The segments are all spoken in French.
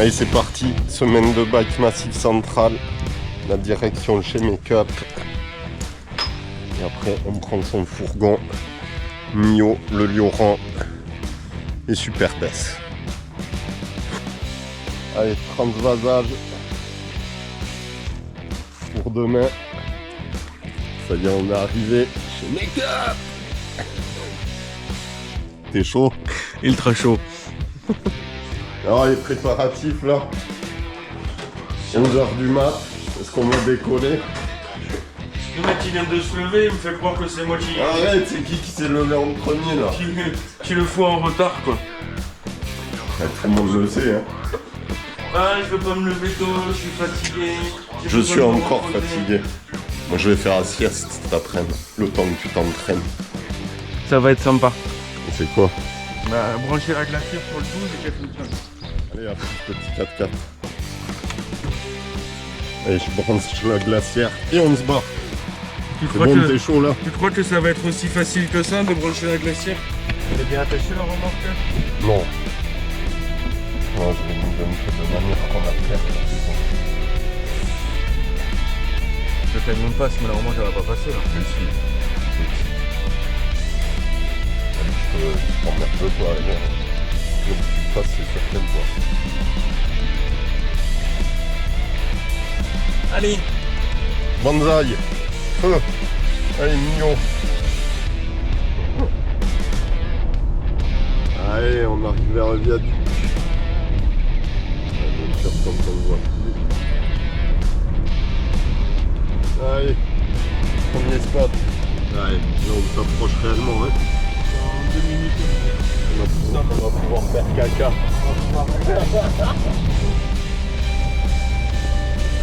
Allez, c'est parti, semaine de bike Massif Central, la direction chez Make-up. Et après, on prend son fourgon, Mio, le Lioran et Super Bess. Allez, transvasage pour demain. Ça y est, on est arrivé chez Make-up. T'es chaud? Ultra chaud. Alors les préparatifs là, 11h du mat, est-ce qu'on va décoller? Le mec qui vient de se lever, il me fait croire que c'est moi qui... Arrête, c'est qui s'est levé en premier là? Qui le fout en retard quoi. Ouais, tout le monde le sait hein. Ah, je veux pas me lever tôt, je suis fatigué. Je suis encore fatigué. Moi je vais faire la sieste cet après-midi, le temps que tu t'entraînes. Ça va être sympa. Et c'est quoi? Bah, brancher la glacière sur le 12 et qu'elle fonctionne. Allez, à plus petit 4x4. Allez, je branche la glacière et on se bat. C'est bon, t'es chaud là? Tu crois que ça va être aussi facile que ça de brancher la glacière? Elle est bien attachée la remorque? Non. Non, je vais nous donner de manière qu'on a fait. Le camion passe, mais la remorque elle va pas passer là. Mais si. Je t'emmerde pas, allez. Donc tu passes, c'est certain quoi. Allez! Banzai! Feu! Allez, mignon! Allez, on arrive vers le viaduc. Allez, je quand on le voit. Allez, premier spot. Allez, là on s'approche réellement, hein. Dans 2 minutes. On va pouvoir faire caca.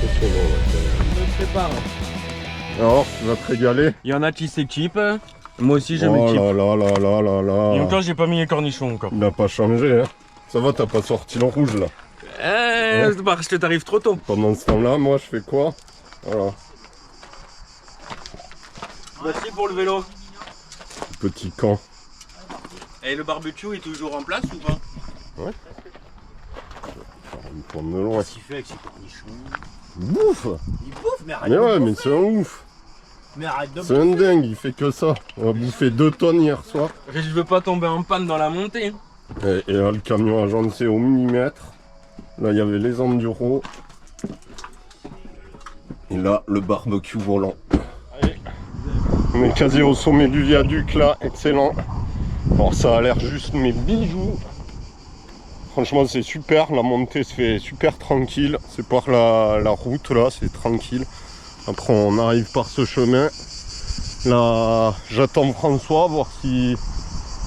Impressionnant, Je me prépare. alors, tu vas te régaler? Il y en a qui s'équipent. Moi aussi je Oh m'équipe. là là là là là là. Et encore j'ai pas mis les cornichons encore. Il n'a pas changé, hein. Ça va, t'as pas sorti le rouge là. Parce que t'arrives trop tôt. Pendant ce temps-là, moi je fais quoi? Voilà. Voici pour le vélo. Petit camp. Et le barbecue est toujours en place ou pas? Ouais. On me tourne de loin. Qu'est-ce qu'il fait avec ses cornichons? Bouffe! Il bouffe, mais arrête Mais de ouais, bouffer. mais c'est un ouf! Mais arrête de C'est un bouffer. dingue, il fait que ça. On a bouffé 2 tonnes hier soir. Je veux pas tomber en panne dans la montée. Et là, le camion agencé au millimètre. Là, il y avait les enduros. Et là, le barbecue volant. Allez. On est quasi au sommet du viaduc là, excellent. Alors ça a l'air juste mes bijoux. Franchement c'est super, la montée se fait super tranquille. C'est par la route là, c'est tranquille. Après on arrive par ce chemin. Là j'attends François, voir si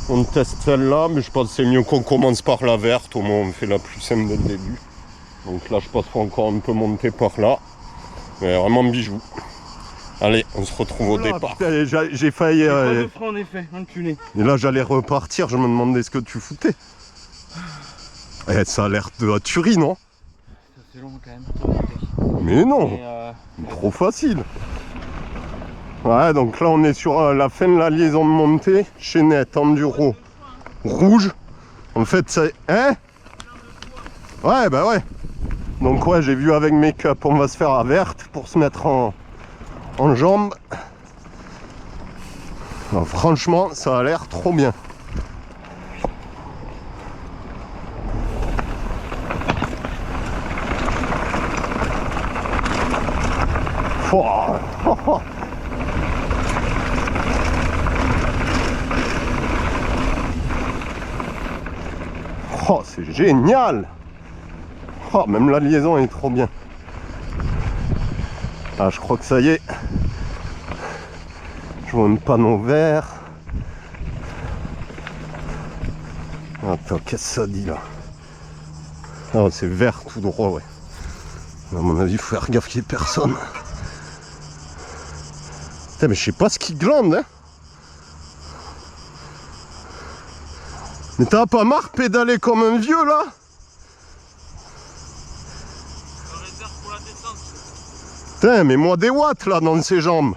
on teste celle-là. Mais je pense que c'est mieux qu'on commence par la verte. Au moins on fait la plus simple dès le début. Donc là je pense qu'on encore un peu monter par là. Mais vraiment bijoux. Allez, on se retrouve au départ. J'ai failli... Pas de frein en effet, enculé. Et là j'allais repartir, je me demandais ce que tu foutais. Eh, ça a l'air de la tuerie, non? Ça c'est long quand même. Mais non, Mais trop facile. Ouais, donc là on est sur la fin de la liaison de montée. Chaînette, enduro, rouge. En fait, c'est... Hein? Ouais, bah ouais. Donc ouais, j'ai vu avec Make-up, on va se faire à verte pour se mettre en jambes. Alors, franchement, ça a l'air trop bien. Oh, c'est génial! Oh, même la liaison est trop bien. Ah, je crois que ça y est. Je vois un panneau vert. Attends, qu'est-ce que ça dit là? Ah, c'est vert tout droit, ouais. À mon avis, il faut faire gaffe qu'il n'y ait personne. Putain, mais je sais pas ce qui glande, hein. Mais t'as pas marre de pédaler comme un vieux là? Putain, mais moi des watts là dans ces jambes.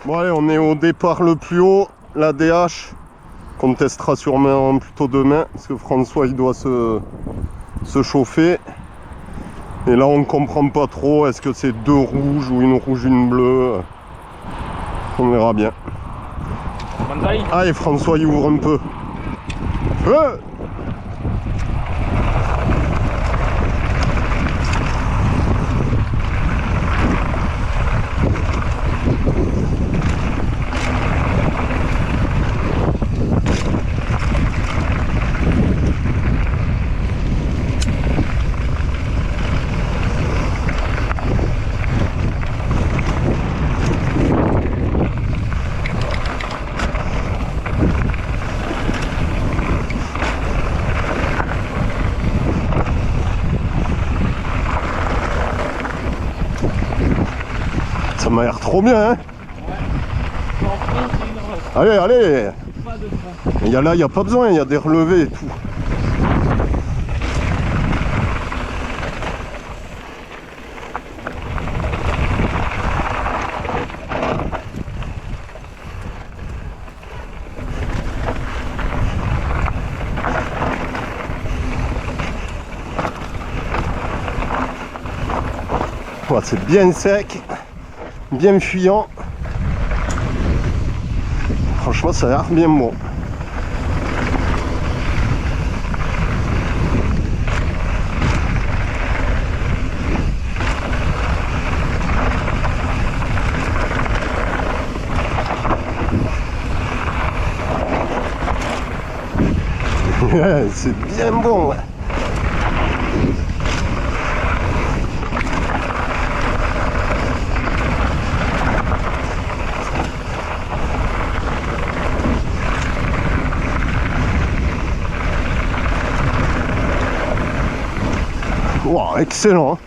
Bon allez, on est au départ le plus haut, la DH, qu'on testera sûrement plutôt demain, parce que François il doit se chauffer. Et là on comprend pas trop, est-ce que c'est 2 rouges ou une rouge, une bleue. On verra bien. Allez, François il ouvre un peu. Ça m'a l'air trop bien, hein. Allez, allez. Il y a là, il n'y a pas besoin, il y a des relevés et tout. Ouais, c'est bien sec. Bien fuyant. Franchement, ça a l'air bien bon. C'est bien bon. Ouais. Wow, excellent.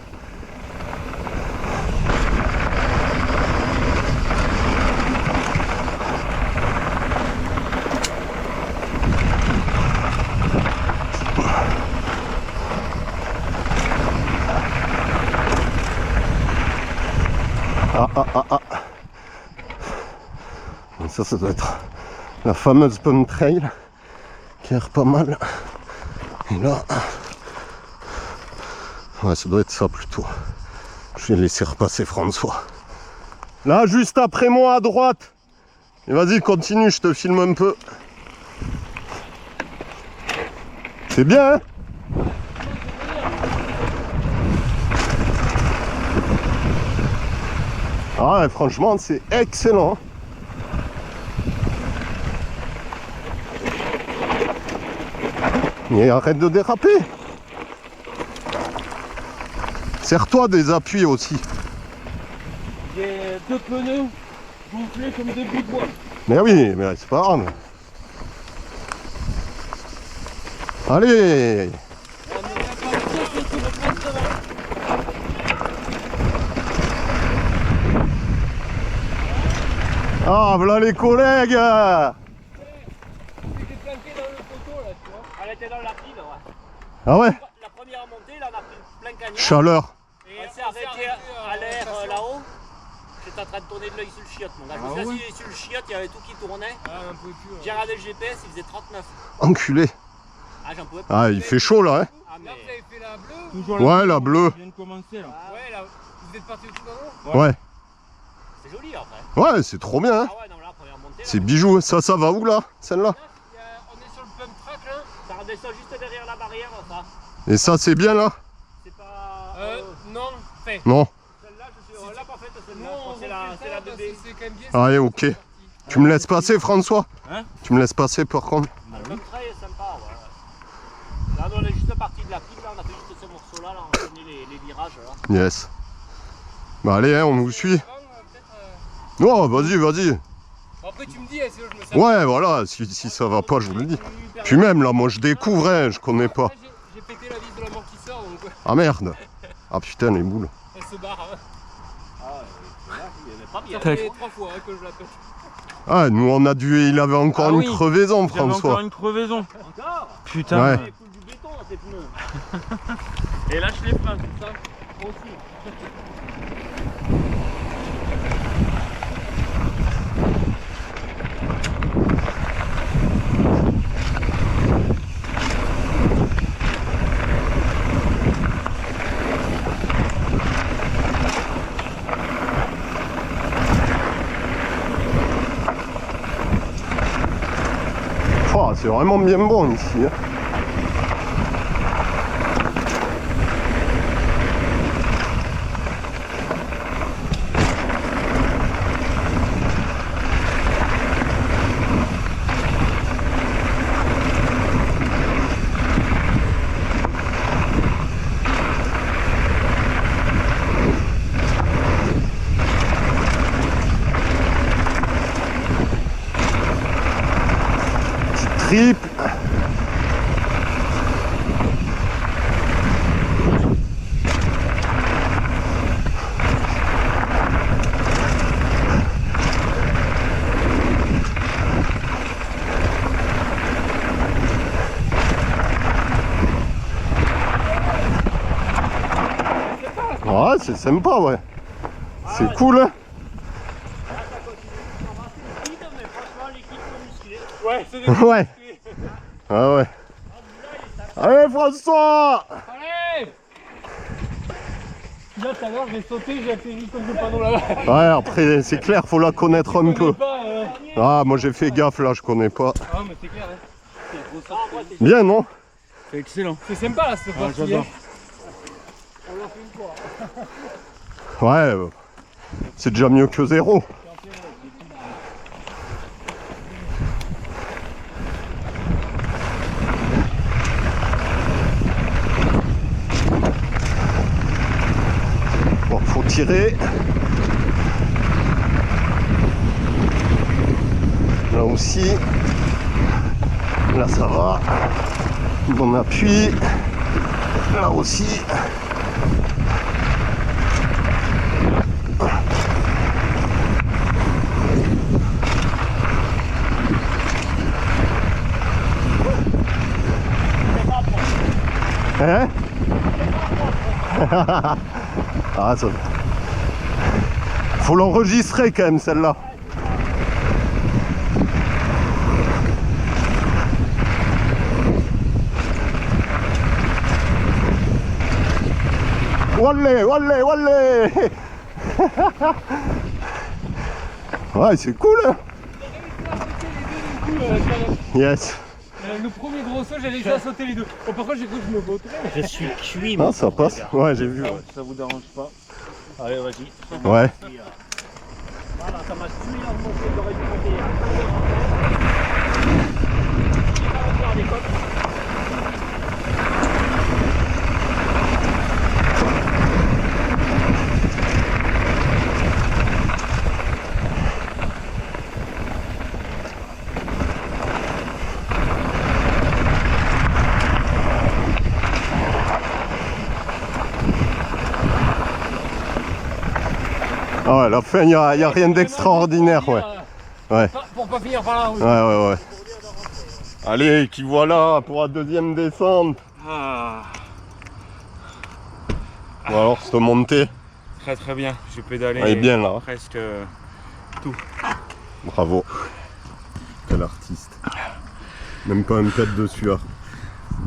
Ça doit être la fameuse Pump Trail qui a l'air pas mal. Et là, ouais, ça doit être ça plutôt. Je vais laisser repasser François. Là, juste après moi à droite. Et vas-y, continue, je te filme un peu. C'est bien, hein? Ah ouais, franchement, c'est excellent. Mais arrête de déraper. Serre-toi des appuis aussi. J'ai 2 pneus gonflés comme des bouts de bois. Mais oui, mais c'est pas grave. Allez. Ah, voilà les collègues. Elle était dans la pile, ouais. Ah ouais. La première montée, là, on a pris plein cagnard. Chaleur. Et on s'est arrêté à l'air là-haut. J'étais en train de tourner de l'œil sur le chiotte, mon gars. Je me suis assis sur le chiotte, il y avait tout qui tournait. J'ai regardé le GPS, il faisait 39. Enculé. Ah, j'en pouvais pas. Ah, il fait chaud là, hein. Ah, mais... Là, vous avez fait la bleue. Toujours ouais, la bleue. Je viens de commencer là. Ouais, là, vous êtes parti au-dessus d'en haut. Ouais. C'est joli après. Ouais, c'est trop bien, hein. Ah ouais, non, là, première montée. C'est bijou. Ça va où là, celle-là? On est sur le pump track là. Ça redescend juste derrière la barrière, ça. Et ça, c'est bien là? C'est pas. Non, fait. Non. Celle-là, je suis là, pas faite, celle-là. C'est la bébé. C'est quand même bien. Allez, ok. Tu me laisses passer, François? Hein? Tu me laisses passer par contre? Le même trait est sympa, ouais. Là, on est juste parti de la pile, là, on a fait juste ce morceau-là, là, on a fini les virages, là. Yes. Bah allez, hein, on vous suit. Non, vas-y, vas-y. Bon, après, tu me dis, sinon je me sers. Ouais, voilà, si ça va pas, je vous le dis. Puis même là, moi je découvre, hein, je connais pas. J'ai pété la vis de l'amortisseur, donc Ah merde. Ah putain, les boules. elle se barre. Hein. Ah, là, il y avait pas bien. Ça fait 3 fois hein, que je la pète. Ah, nous on a dû. Il avait encore une crevaison, J'avais François. encore une crevaison. Encore? Putain. Ouais. Il coule du béton dans tes pneus. Et lâche les freins, c'est ça Aussi. Oh, c'est vraiment bien bon ici. Hein. Triple. Ouais, c'est sympa, ouais. C'est cool, hein. Ouais, c'est des Ouais. Ah ouais. Allez François! Allez! Là tout à l'heure j'ai sauté, j'ai atterri comme le panneau là-bas. Ouais, après c'est clair, faut la connaître un peu. Ah, moi j'ai fait gaffe là, je connais pas. Ah mais c'est clair, hein. Bien, non? C'est excellent. C'est sympa là, cette partie. J'adore. Ouais, c'est déjà mieux que zéro. Bon, faut tirer. Là aussi. Là ça va. Bon appui. Là aussi. Hein? Ah, ça... Faut l'enregistrer quand même celle-là. Wallé, wallé, wallé. Ouais, c'est cool, hein. Yes. Le premier gros saut, j'ai réussi à sauter les deux. Bon, par contre, j'ai cru que je me botterais. Je suis cuit, Ah, moi. ça passe. Ouais, j'ai vu. Ouais. Ça vous dérange pas? Allez, vas-y. Ouais. Voilà, ça m'a tué là, moi, j'aurais dû monter. Ah ouais, la fin, il n'y a rien d'extraordinaire, ouais. Ouais. Pour pas finir par là, oui. Ouais. Allez, qui voilà pour la deuxième descente. Ah. Bon alors, cette montée, Très très bien, j'ai pédalé. elle est bien là. Presque tout. Bravo. Quel artiste. Même pas un pet de sueur.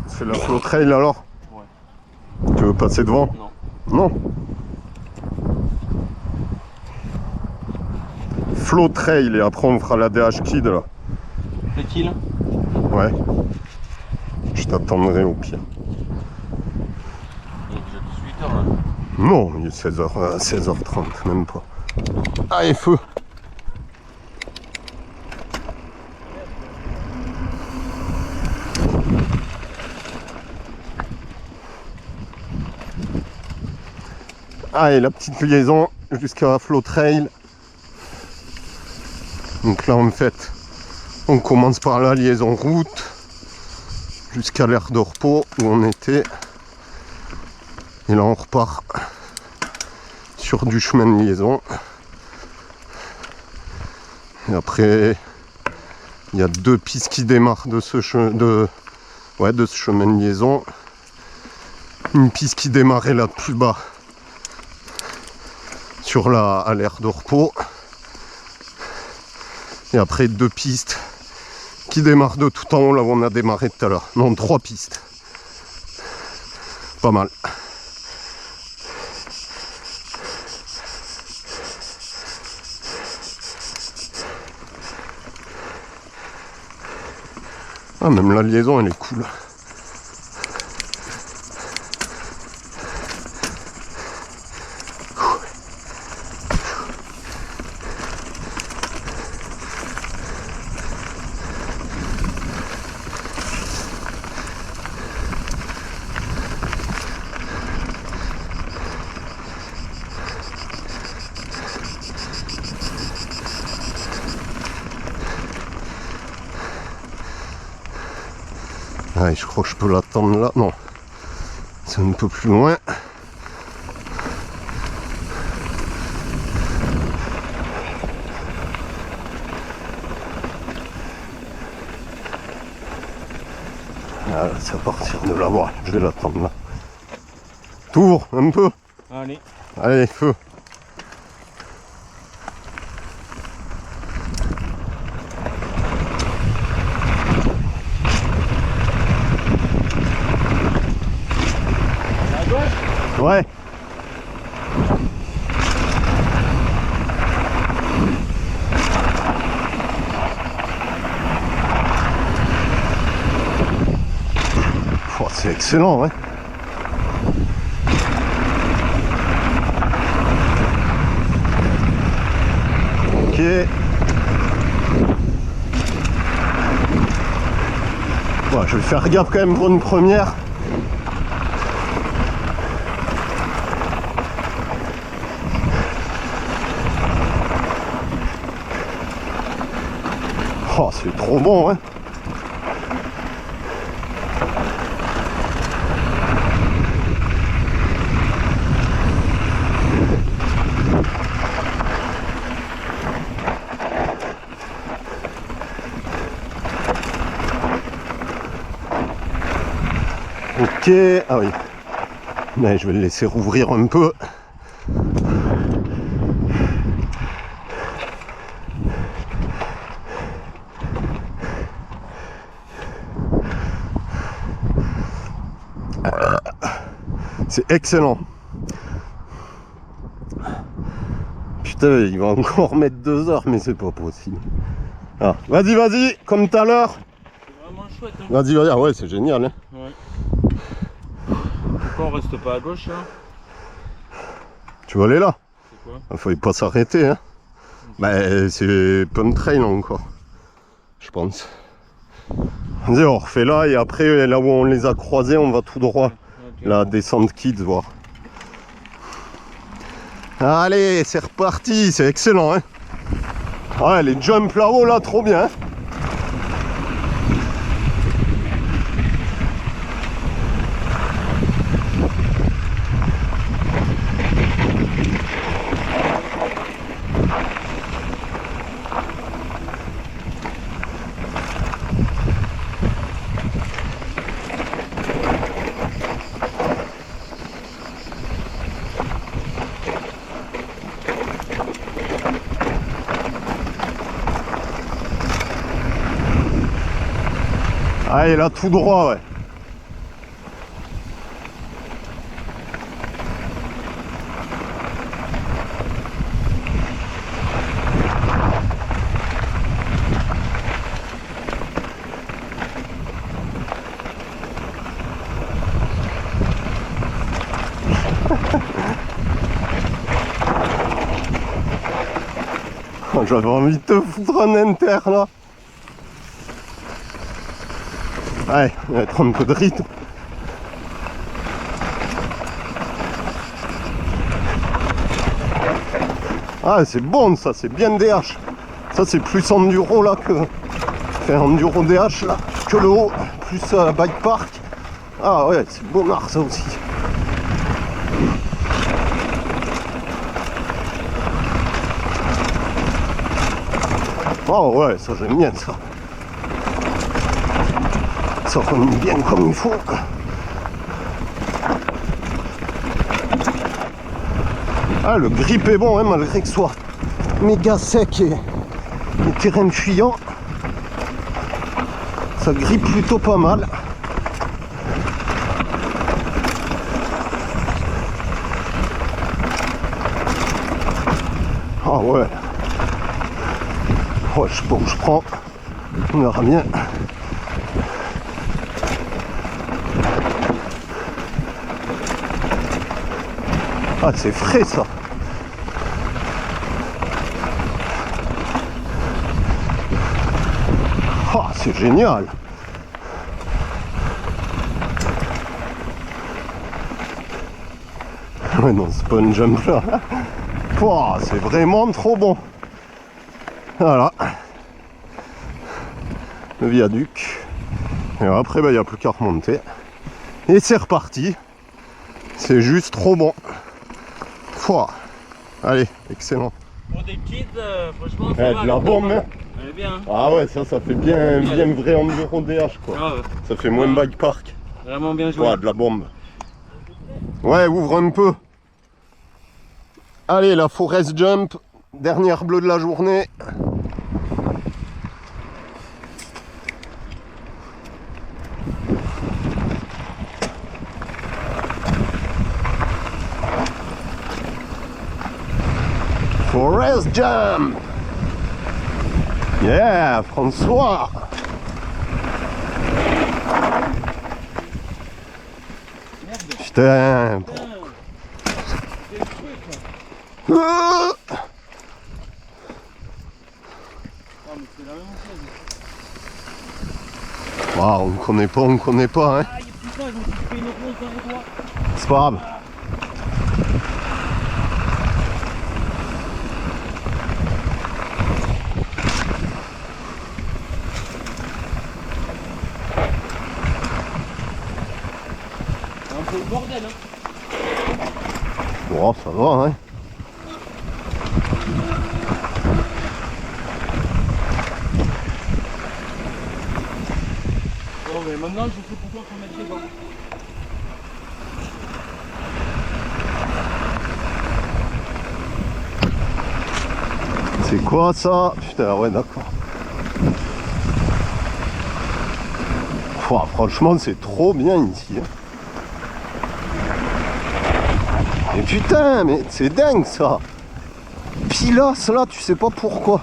C'est la flow trail alors? Ouais. Tu veux passer devant? Non. Non. Flow trail et après on fera la DH Kid là. Fait-il? Ouais. Je t'attendrai au pire. Il est déjà 18h là. Non, il est 16h30, même pas. Allez, feu! Allez, la petite liaison jusqu'à la Flow Trail. Donc là, en fait, on commence par la liaison route jusqu'à l'aire de repos où on était. Et là, on repart sur du chemin de liaison. Et après, il y a deux pistes qui démarrent de ce chemin de liaison. Une piste qui démarrait là plus bas sur à l'aire de repos. Et après, deux pistes qui démarrent de tout en haut là où on a démarré tout à l'heure. Non, trois pistes. Pas mal. Ah, même la liaison elle est cool. Ouais, je crois que je peux l'attendre là. Non, c'est un peu plus loin. Ah, c'est à partir de là, voilà, je vais l'attendre là. T'ouvres un peu. Allez. Allez, feu. Ouais. Oh, c'est excellent, ouais. Ok. Bon, je vais faire gaffe quand même pour une première. Oh, c'est trop bon, hein. Ok, ah oui. Mais je vais le laisser rouvrir un peu. C'est excellent. Putain, il va encore mettre 2 heures, mais c'est pas possible. Ah, vas-y, vas-y, comme tout à l'heure. C'est vraiment chouette. Hein. Vas-y, vas-y, ah ouais, c'est génial. Hein. Ouais. Pourquoi on reste pas à gauche là? Tu veux aller là? C'est quoi? Il fallait pas s'arrêter. Hein. Bah, c'est Pump Trail encore. Je pense. Vas-y, on refait là et après, là où on les a croisés, on va tout droit. Okay. La descente Kids, voir. Allez, c'est reparti, c'est excellent. Hein. Ouais, les jumps là-haut, là, trop bien. Hein. Allez, là, tout droit, ouais. J'avais envie de te foutre un inter là. Ouais, on va être un peu de rythme. Ah, c'est bon ça, c'est bien DH. Ça, c'est plus enduro là que. Enfin, enduro DH là que le haut, plus bike park. Ah ouais, c'est bonnard ça aussi. Oh ouais, ça j'aime bien ça. Ça remet bien comme il faut. Ah, le grip est bon, hein, malgré que ce soit méga sec et terrain fuyant. Ça grippe plutôt pas mal. Ah ouais. Ouais, je sais pas où je prends. On verra bien. Ah, c'est frais ça. Oh, c'est génial. Ouais, non, c'est pas une jump là. Oh, c'est vraiment trop bon. Voilà. Le viaduc. Et après, il n'y a plus qu'à remonter. Et c'est reparti. C'est juste trop bon. Pouah. Allez, excellent. Pour des kids, franchement, Eh, de la bombe, hein. Elle est bien. Hein. Ah ouais, ça fait bien, bien vrai enduro DH quoi. Ah ouais. Ça fait moins bike park. Vraiment bien joué. Ouais, de la bombe. Ouais, ouvre un peu. Allez, la forest jump. Dernière bleue de la journée. Forest jump. Yeah, François. Putain. Wow, on connaît pas, hein. C'est pas grave. Un peu le bordel, hein. Bon, ça va, hein. Bon, mais maintenant, je sais pourquoi faut mettre les gants. C'est quoi ça? Putain, ouais, d'accord. Ouah, franchement, c'est trop bien ici. Hein. Mais putain, mais c'est dingue ça. Pilasse là, tu sais pas pourquoi.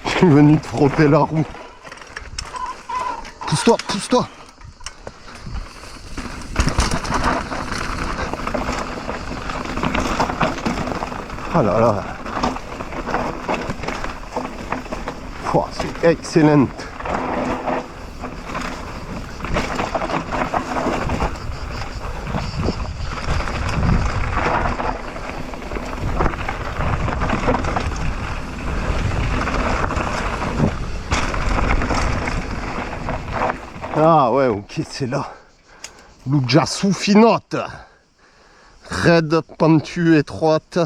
Je suis venu te frotter la roue. Pousse-toi, pousse-toi. Ah là là. Pouah, c'est excellent. Ah ouais, ok, c'est là. L'Ujasu finote. Raide, pentue, étroite.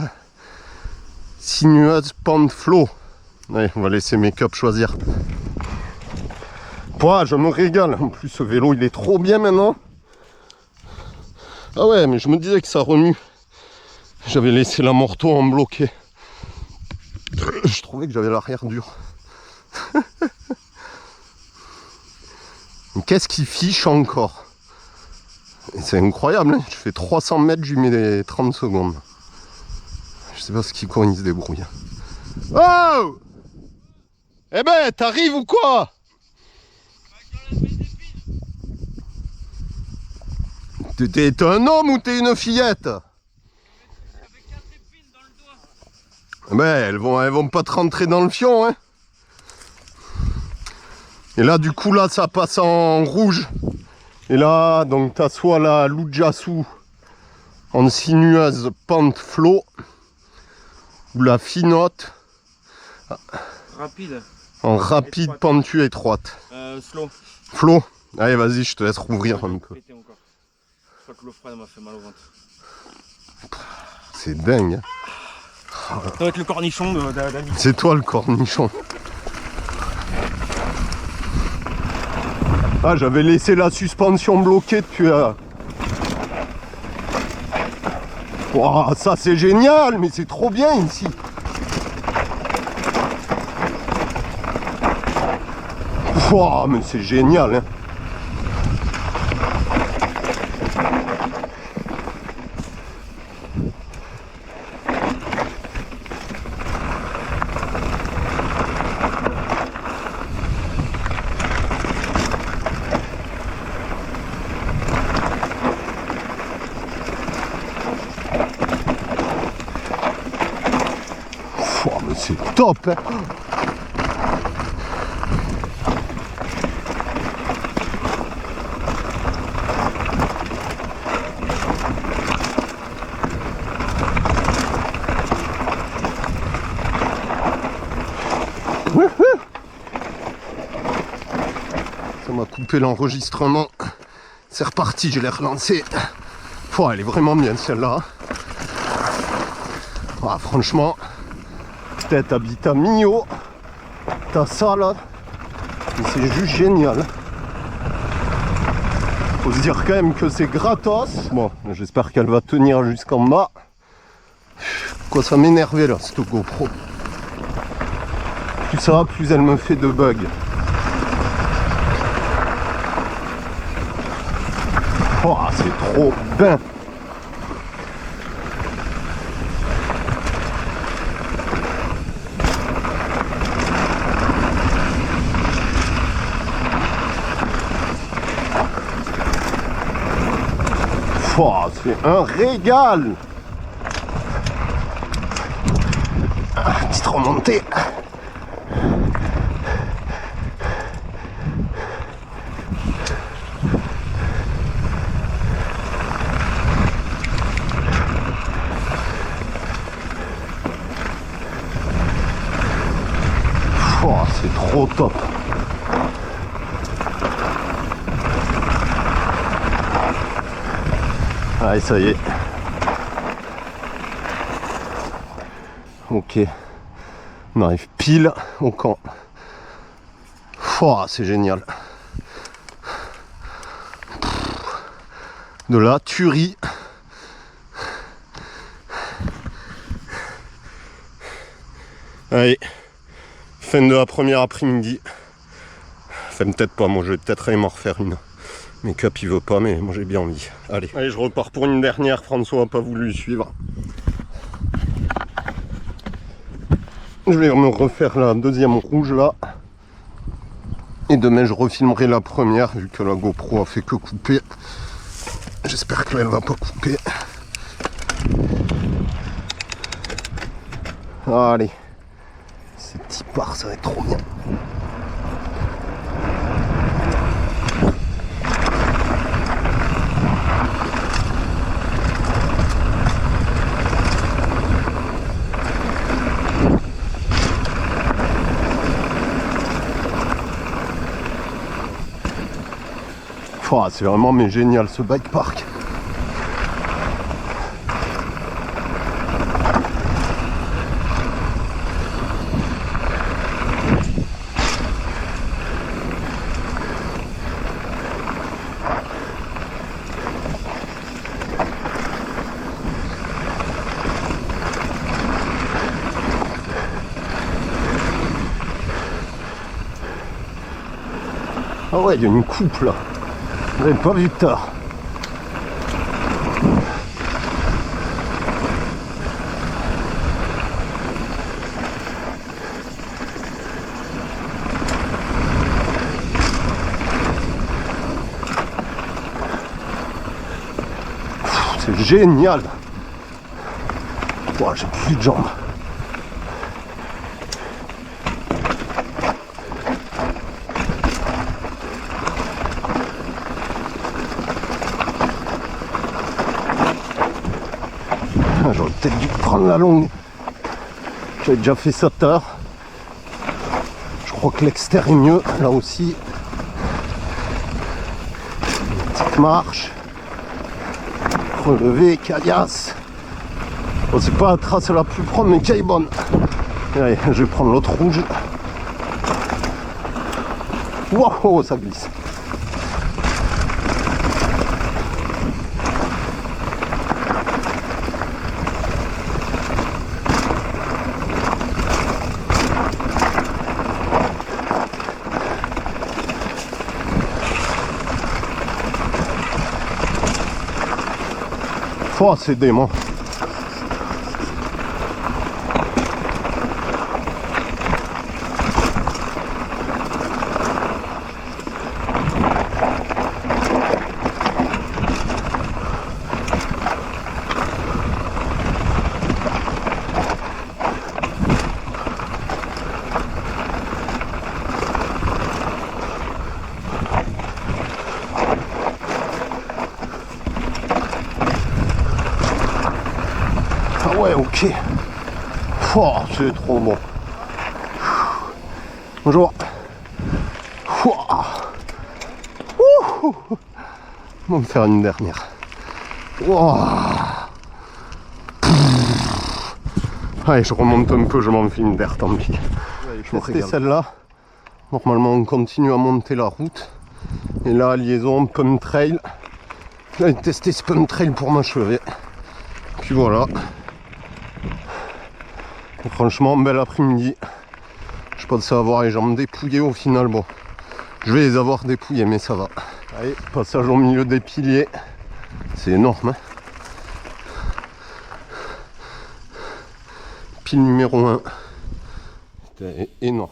Sinueuse, pente, flot. Ouais, on va laisser Make-up choisir. Pouah, je me régale. En plus, ce vélo, il est trop bien maintenant. Ah ouais, mais je me disais que ça remue. J'avais laissé la morteau en bloqué. Je trouvais que j'avais l'arrière dur. Qu'est-ce qui fiche encore? C'est incroyable, hein. Je fais 300 mètres, je lui mets 30 secondes. Je sais pas ce qu'il court, il se débrouille. Oh! Eh ben, t'arrives ou quoi? T'es un homme ou t'es une fillette? Ben, elles vont pas te rentrer dans le fion, hein. Et là, du coup, là, ça passe en rouge. Et là, donc, t'as soit la Lujasu en sinueuse pente flot, ou la finote Rapide. en rapide Étroite. pentue étroite. Slow. Flot, allez, vas-y, je te laisse rouvrir un peu. Pété encore. Je crois que l'eau froide m'a fait mal au ventre. C'est dingue, hein. Ça va être le cornichon d'Ali. C'est toi le cornichon. Ah, j'avais laissé la suspension bloquée depuis... Wow, ça c'est génial, mais c'est trop bien ici. Wow, mais c'est génial, hein. top hein. Ça m'a coupé l'enregistrement. C'est reparti, je l'ai relancé. Oh, elle est vraiment bien celle-là. Ah, franchement, peut-être Habitat Mio, t'as ça là, et c'est juste génial. Faut se dire quand même que c'est gratos. Bon, j'espère qu'elle va tenir jusqu'en bas. Quoi, ça m'énervait là, cette GoPro. Plus ça va, plus elle me fait de bugs. Oh, c'est trop bien. Oh, c'est un régal. Petite remontée. Oh, c'est trop top. Allez, ça y est. Ok. On arrive pile au camp. Oh, c'est génial. De la tuerie. Allez. Fin de la première après-midi. Enfin, peut-être pas. Moi, je vais peut-être aller m'en refaire une. Mais Cap il veut pas, mais moi j'ai bien envie. Allez, je repars pour une dernière. François n'a pas voulu suivre. Je vais me refaire la deuxième rouge là. Et demain je refilmerai la première vu que la GoPro a fait que couper. J'espère qu'elle va pas couper. Allez. Ces petits parts, ça va être trop bien. Oh, c'est vraiment mais génial ce bike park. Ah ouais, il y a une coupe là. J'avais pas vu tard. C'est génial. Oh, j'ai plus de jambes. J'aurais peut-être dû prendre la longue. J'avais déjà fait ça tout à l'heure. Je crois que l'extérieur est mieux. Là aussi. Une petite marche. Relevé, caillasse. Bon, c'est pas la trace la plus propre, mais qui est bonne. Allez, je vais prendre l'autre rouge. Wow, ça glisse. Oh, c'est dément. Ah ouais, ok. Oh, c'est trop bon. Bonjour. On va me faire une dernière. Allez, je remonte un peu, je m'en fais une d'air, tant pis. Je vais tester celle-là. Normalement, on continue à monter la route. Et là, liaison Pump Trail. Je vais tester ce Pump Trail pour m'achever. Puis voilà. Et franchement, bel après-midi. Je pense avoir les jambes dépouillées au final. Bon, je vais les avoir dépouillées, mais ça va. Allez, passage au milieu des piliers. C'est énorme, hein. Pile numéro 1. C'était énorme.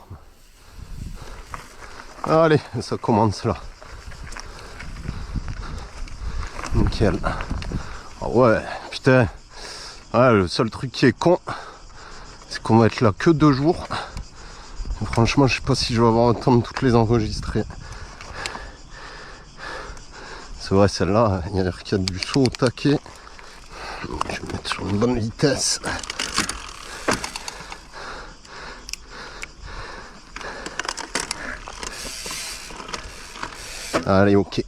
Allez, ça commence là. Nickel. Ah ouais, putain. Ah, le seul truc qui est con, c'est qu'on va être là que 2 jours. Et franchement, je sais pas si je vais avoir le temps de toutes les enregistrer. C'est vrai, celle-là, il y a l'air qu'il y a du saut au taquet. Je vais mettre sur une bonne vitesse. Allez, ok.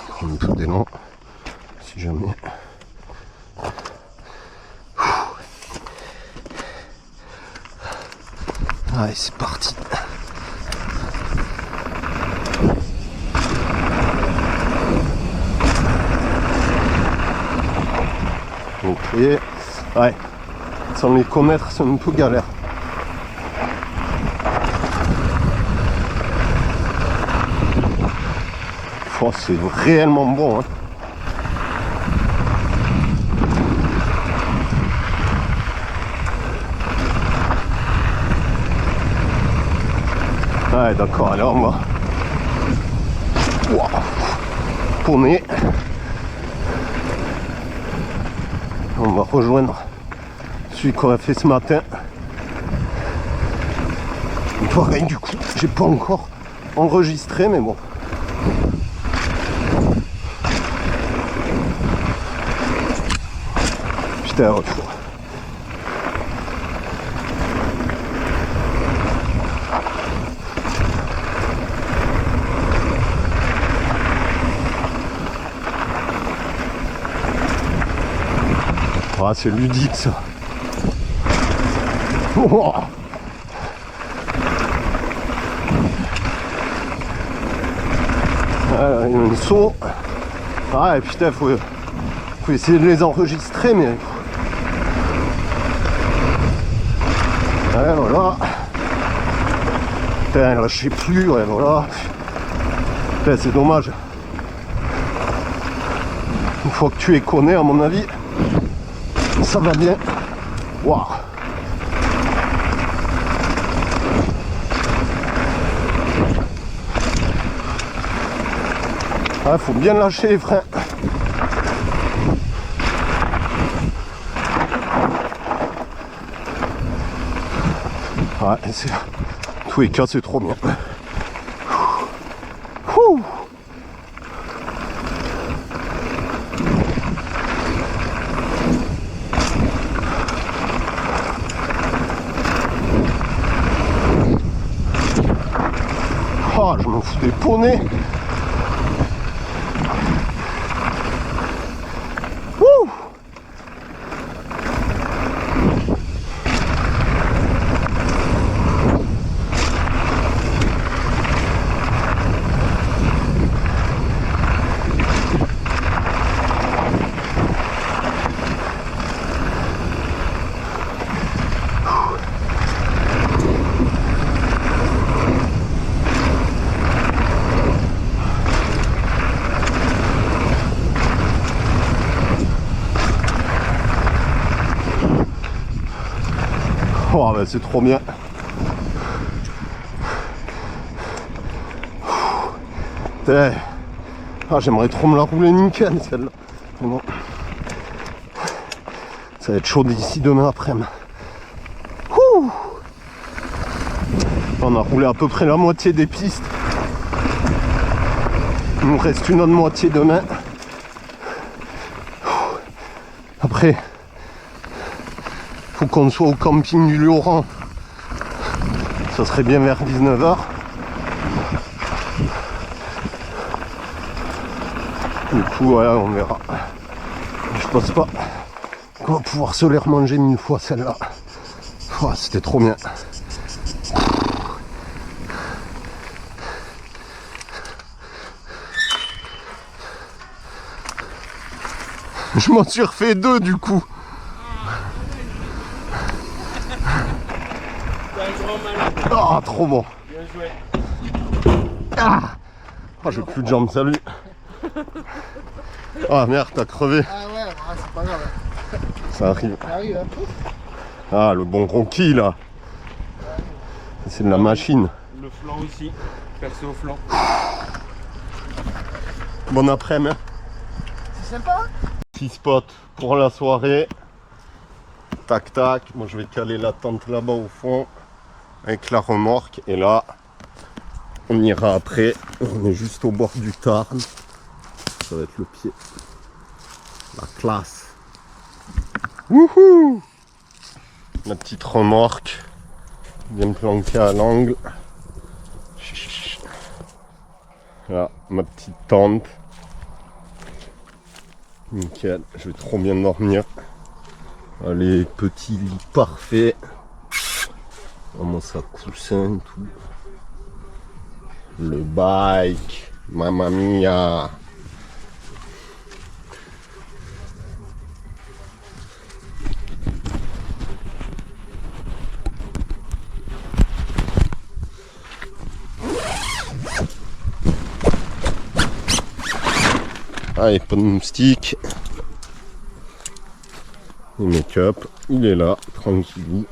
Prends un peu d'élan, si jamais. Allez, c'est parti. Ok. Ouais. Sans les connaître, c'est un peu galère. Oh, c'est réellement bon, hein. Ouais, d'accord, alors on va... Wow. Poney. On va rejoindre celui qu'on a fait ce matin. Pareil, du coup, j'ai pas encore enregistré, mais bon. Putain, retour. Ah, c'est ludique ça. Oh. Ah, il y a un saut. Ah, et putain, faut essayer de les enregistrer, mais... Ouais, voilà. Putain, là, je sais plus, ouais, voilà. Putain, c'est dommage. Une fois que tu es connu, à mon avis, ça va bien. Waouh. Ah, faut bien lâcher les freins. Ouais, c'est... tous les cas, c'est trop bien. Ouh. Oh, je m'en fous des poneys. Ouh. Oh, bah, c'est trop bien. Putain. Ah, j'aimerais trop me la rouler nickel celle-là. Bon. Ça va être chaud d'ici demain après-midi. On a roulé à peu près la moitié des pistes. Il nous reste une autre moitié demain. Après, faut qu'on soit au camping du Lioran. Ça serait bien vers 19h. Du coup, voilà, on verra. Je pense pas qu'on va pouvoir se les remanger une fois celle-là. Oh, c'était trop bien. Je m'en suis refait 2 du coup. Ah, trop bon. Bien joué. Ah, oh, j'ai plus de jambes, salut. Ah merde, t'as crevé. Ah ouais, c'est pas grave. Ça arrive. Ça arrive, hein. Ah, le bon Rocky là. C'est de la machine. Le flanc aussi. Percé au flanc. Bon après-midi. C'est sympa. Petit spot pour la soirée. Tac tac. Moi je vais caler la tente là-bas au fond. Avec la remorque. Et là, on ira après. On est juste au bord du Tarn. Ça va être le pied. La classe. Wouhou! La petite remorque. Bien planquée à l'angle. Là, ma petite tente. Nickel, je vais trop bien dormir. Allez, petit lit parfait. Vraiment ça coussin et tout. Le bike, mamma mia. Allez, pas de moustiques. Le make-up, il est là, tranquillou.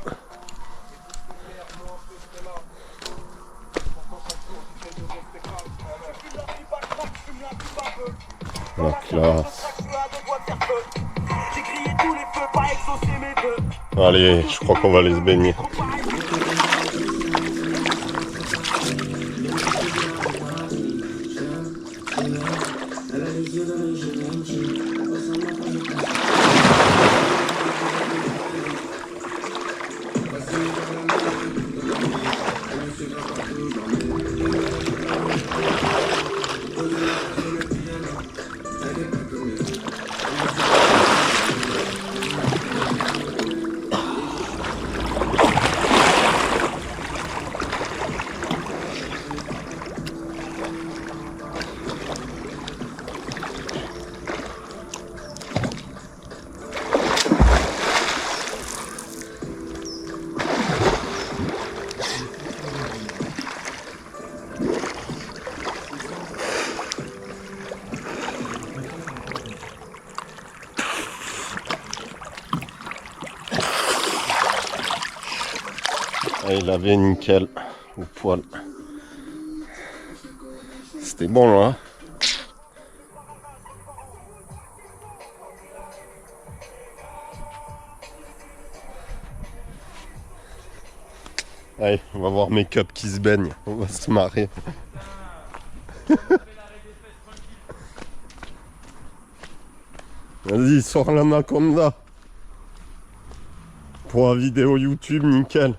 La classe. Allez, je crois qu'on va aller se baigner. Ah, il avait nickel au poil. C'était bon là. Hein. Allez, on va voir mes cups qui se baignent. On va se marrer. Vas-y, sors l'anaconda. Pour la vidéo YouTube, nickel.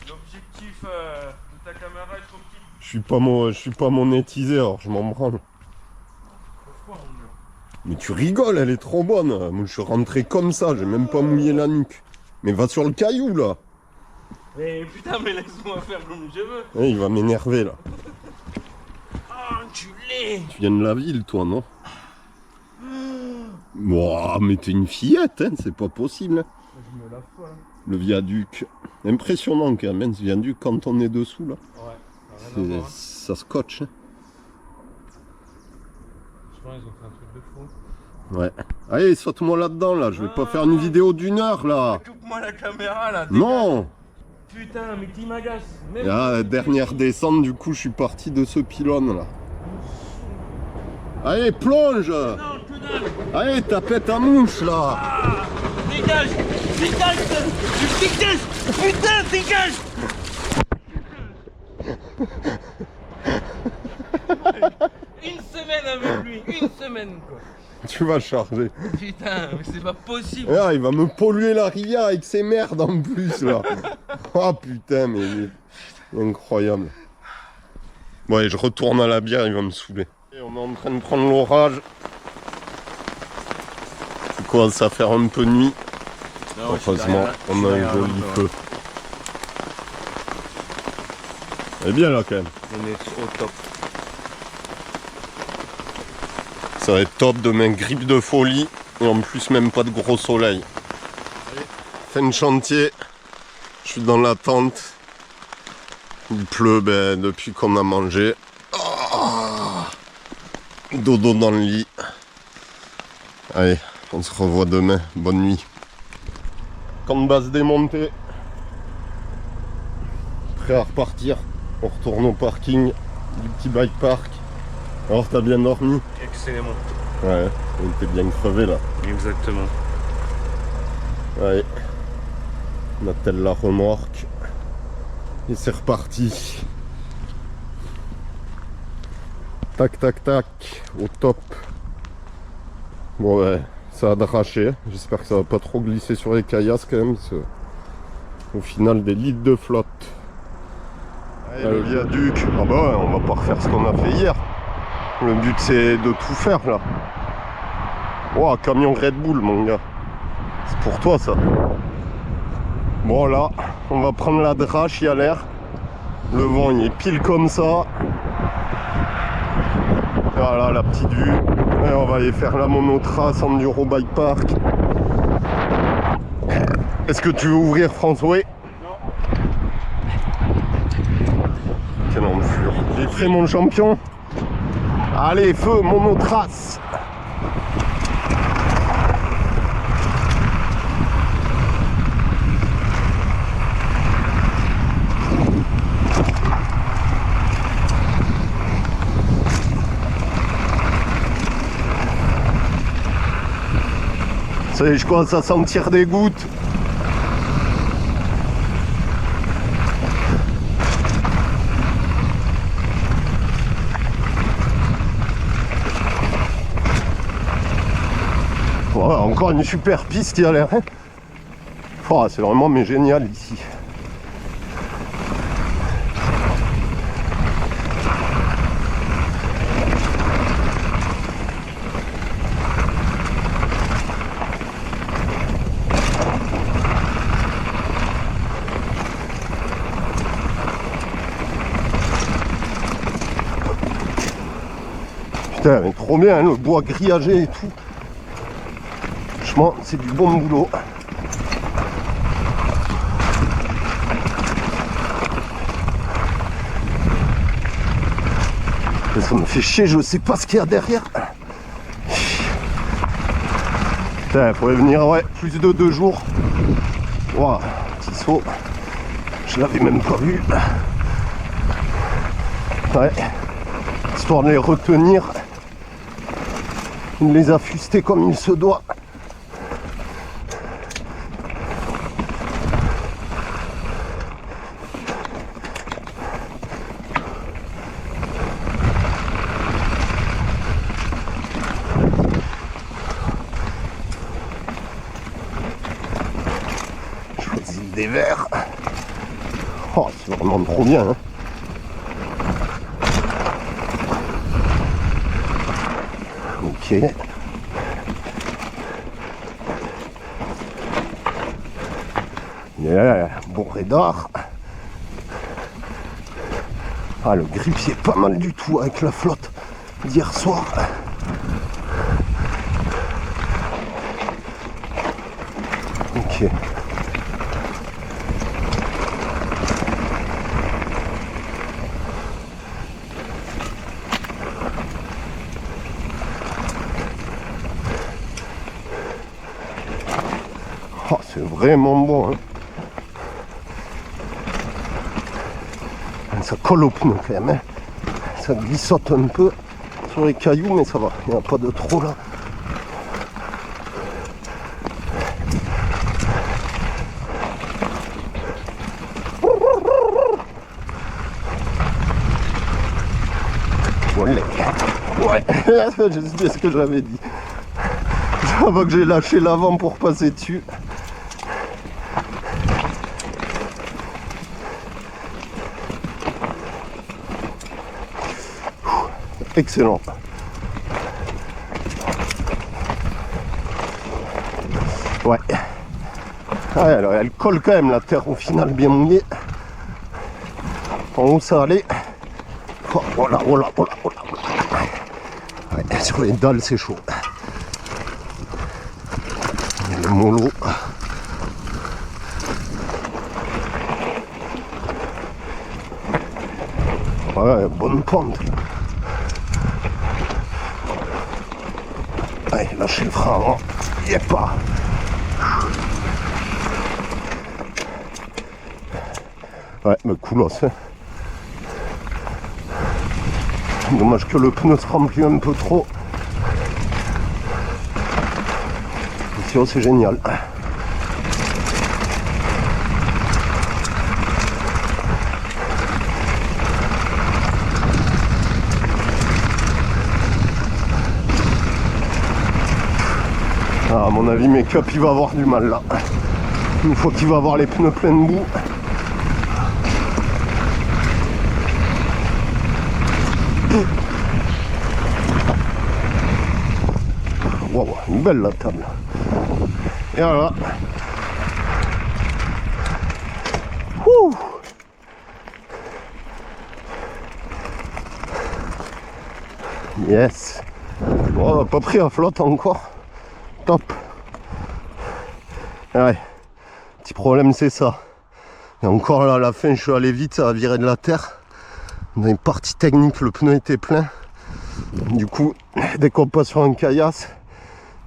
L'objectif de ta caméra est trop petit. Je suis pas monétisé, alors je m'en branle. Mais tu rigoles, elle est trop bonne. Moi, je suis rentré comme ça, j'ai même pas mouillé la nuque. Mais va sur le caillou là. Mais putain, mais laisse-moi faire comme je veux. Ouais, il va m'énerver là. Oh, enculé. Tu viens de la ville, toi, non? Ouah, mais t'es une fillette, hein, c'est pas possible. Hein. Je me lave pas. Hein. Le viaduc. Impressionnant quand même, ce viaduc quand on est dessous là. Ouais, ça scotche. Hein. Je pense qu'ils ont fait un truc de fou. Ouais. Allez, saute-moi là-dedans là, je vais pas faire une vidéo d'1 heure là. Coupe-moi la caméra là. Non. Putain, mais qui m'agace. Et là, dernière descente, du coup, je suis parti de ce pylône là. Allez, plonge. Allez, tapette à mouche là. Ah, dégage. Dégage. Tu dégage. Putain, dégage. Une semaine avec lui. Une semaine quoi. Tu vas charger. Putain, mais c'est pas possible. Ah, il va me polluer la rivière avec ses merdes en plus là. Ah putain, mais il est incroyable. Ouais, je retourne à la bière, il va me saouler. Et on est en train de prendre l'orage. Il commence à faire un peu nuit. Heureusement, on a un joli feu. Elle est bien là quand même. On est au top. Ça va être top, demain grippe de folie. Et en plus même pas de gros soleil. Fin de chantier. Je suis dans la tente. Il pleut depuis qu'on a mangé. Oh, dodo dans le lit. Allez, on se revoit demain. Bonne nuit. Camp de base démonté. Prêt à repartir. On retourne au parking du petit bike park. Alors t'as bien dormi? Excellent. Ouais, on était bien crevé là. Exactement. Ouais. On attelle la remorque. Et c'est reparti. Tac tac tac. Au top. Bon ouais, ça a draché. J'espère que ça va pas trop glisser sur les caillasses quand même. Au final des litres de flotte. Allez, le viaduc. Ah bah ouais, on va pas refaire ce qu'on a fait hier. Le but c'est de tout faire là. Oh, camion Red Bull mon gars. C'est pour toi ça. Bon là, on va prendre la drache, il y a l'air. Le vent il est pile comme ça. Voilà la petite vue. Et on va aller faire la monotrace enduro bike park. Est-ce que tu veux ouvrir François? Non. Quelle enflure. J'ai fait mon champion. Allez, feu, monotrace. Ça y est, je commence à sentir des gouttes. Voilà, encore une super piste, il y a l'air. Oh, c'est vraiment mais génial ici. Putain, mais trop bien, hein, le bois grillagé et tout. Franchement, c'est du bon boulot. Et ça me fait chier, je sais pas ce qu'il y a derrière. Putain, il faudrait venir, ouais, plus de 2 jours. Waouh, petit saut. Je l'avais même pas vu. Ouais. Histoire de les retenir. Il les a fustés comme il se doit. Choisis des verres. Oh, c'est vraiment trop bien. Hein. Ok. Yeah, bon radar. Ah, le grippier est pas mal du tout avec la flotte d'hier soir. Ok. Oh, c'est vraiment bon. Hein. Ça colle au pneu quand même. Hein. Ça glissote un peu sur les cailloux, mais ça va. Il n'y a pas de trop là. Ouais, c'est ce que j'avais dit. Avant que j'ai lâché l'avant pour passer dessus. Excellent. Ouais. Ouais, alors elle colle quand même la terre au final bien mouillée. En haut ça allait. Oh, voilà, voilà, voilà, voilà. Ouais, sur les dalles c'est chaud. Il y a le mollo. Ouais, bonne pente. Allez, lâchez le frein avant. Il n'y a pas. Ouais, mais coolos. Hein. Dommage que le pneu se remplit un peu trop. Ici, c'est génial. Ah, à mon avis, mes cups, il va avoir du mal là. Une fois qu'il va avoir les pneus pleins de boue. Wow, une belle la table. Et voilà. Ouh. Yes. Bon, on n'a pas pris la flotte encore. Top. Ouais. Petit problème c'est ça. Et encore là à la fin je suis allé vite, ça a viré de la terre. Dans une partie technique le pneu était plein. Du coup dès qu'on passe sur un caillasse,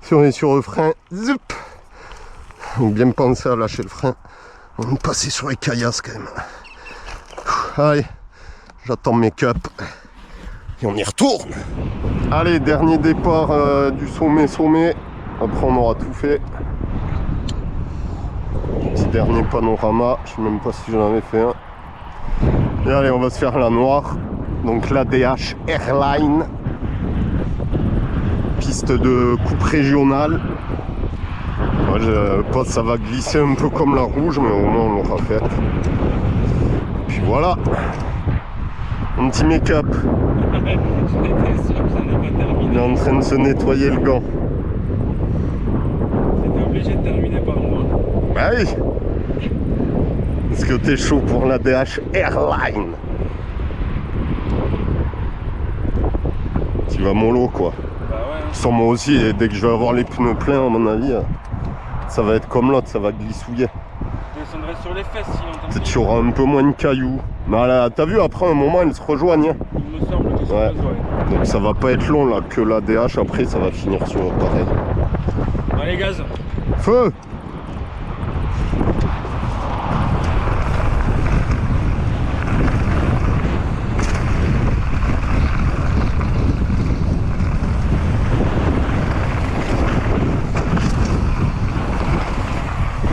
si on est sur le frein, zoup. Donc bien penser à lâcher le frein. On va passer sur les caillasses quand même. Allez, j'attends mes cups. Et on y retourne. Allez, dernier départ du sommet. Après on aura tout fait. Petit dernier panorama. Je sais même pas si j'en avais fait un. Et allez, on va se faire la noire. Donc l'ADH Airline. Piste de coupe régionale. Moi je pense que ça va glisser un peu comme la rouge, mais au moins on l'aura fait. Puis voilà. Un petit make-up. Il est en train de se nettoyer le gant. T'étais obligé de terminer par moi. Bah oui. Est-ce que t'es chaud pour la DH Airline? Tu vas mollo quoi. Bah ouais. Sans moi aussi, et dès que je vais avoir les pneus pleins à mon avis, ça va être comme l'autre, ça va glissouiller. Je descendrai sur les fesses si on Peut-être qu'il y aura un peu moins de cailloux. Mais là, t'as vu, après un moment, elles se rejoignent. Il me semble que c'est Ouais. ouais. Donc ça va pas être long là, que la DH, après ça va finir sur pareil. Allez gaz. Feu!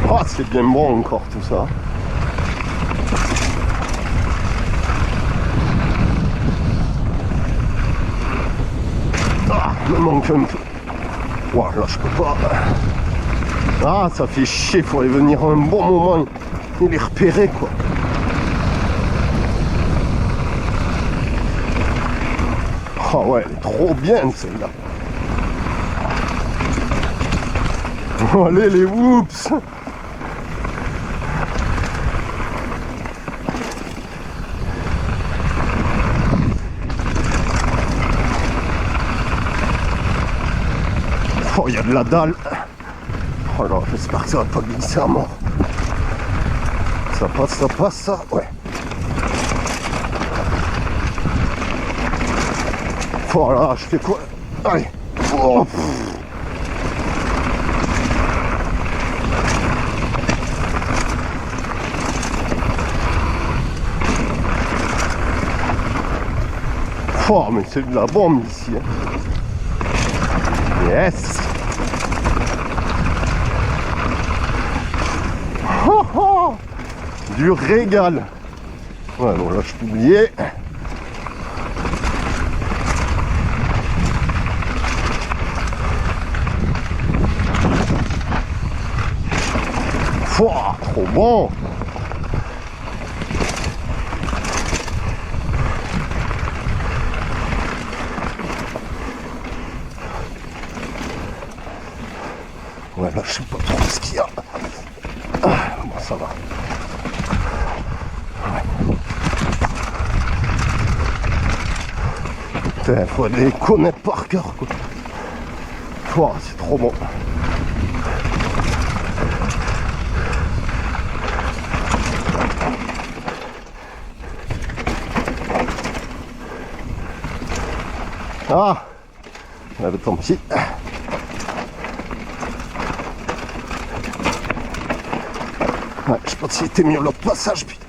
Ah, c'est bien bon encore tout ça. Ah, me manque un peu. Ouah, là je peux pas. Ah, ça fait chier, faut aller venir à un bon moment et les repérer quoi. Ah ouais, elle est trop bien celle-là. Allez les whoops. Oh, il y a de la dalle. Oh là, j'espère que ça va pas glisser à mort. Ça passe, ça, ouais. Voilà, je fais quoi? Allez. Oh, oh, mais c'est de la bombe ici. Yes. Oh, oh. Du régal. Ouais, bon là je peux oublier. Fouah, trop bon. Ouais, là, je sais pas trop ce qu'il y a. Ah, bon, ça va. Ouais. Putain, faut les connaître par cœur, quoi. Wow, c'est trop bon. Ah, bah, tant pis. Ouais, je pense qu'il était mieux l'autre passage, putain.